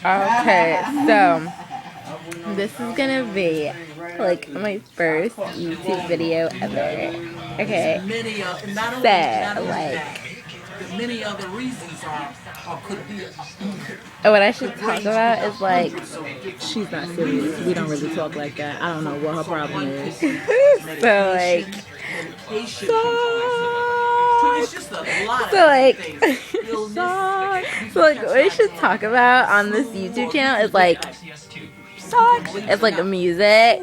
Okay, so this is gonna be like my first YouTube video ever. Okay, Many not only, so not only like, that, the many other reasons are could be what I should talk about is like, She's not serious. We don't really talk like that. I don't know what her problem is. so like, medication. so It's just a lot so of like, things. Illness. so like, what I should talk about on this YouTube channel is like, it's like music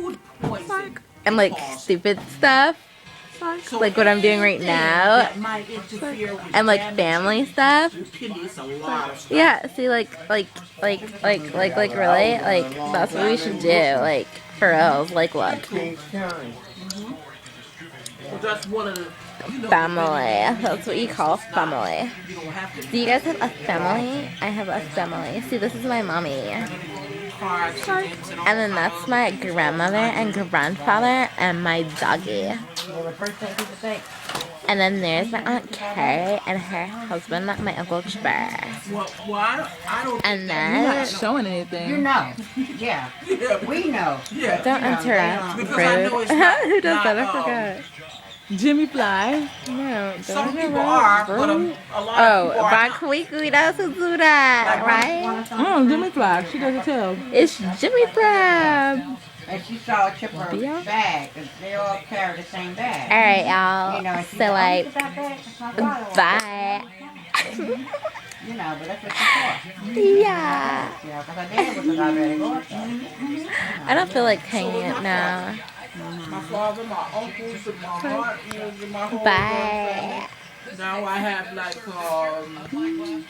and like stupid stuff. Like what I'm doing right now, and like family stuff. Yeah, see, like really, like that's what we should do. Like for reals, like look, That's one of the family. That's what you call family. Do you guys have a family? I have a family. See, this is my mommy. And then that's my grandmother and grandfather and my doggy. And then there's my Aunt Carrie and her husband, my Uncle Chipper. And You're then, not showing anything. You know. Yeah. We know. don't interrupt, rude. Who does that? I forgot. Jimmy Fly. No, Some don't people interrupt, are, but rude. a lot Oh, of people are. Bakuikuida Suzuda, right? Jimmy Fly. She doesn't tell. It's Jimmy Crab. And she saw a chipper Yeah. bag, because they all carry the same bag. Alright, y'all. You know, and she So, said, like, "Oh, that bag, it's my father." bye. You know, but that's what she thought. Yeah. You know, because her dad was a diabetic also. I don't feel like hanging it now. My father, my uncles, and my aunt, and my whole Bye. Now I have like one.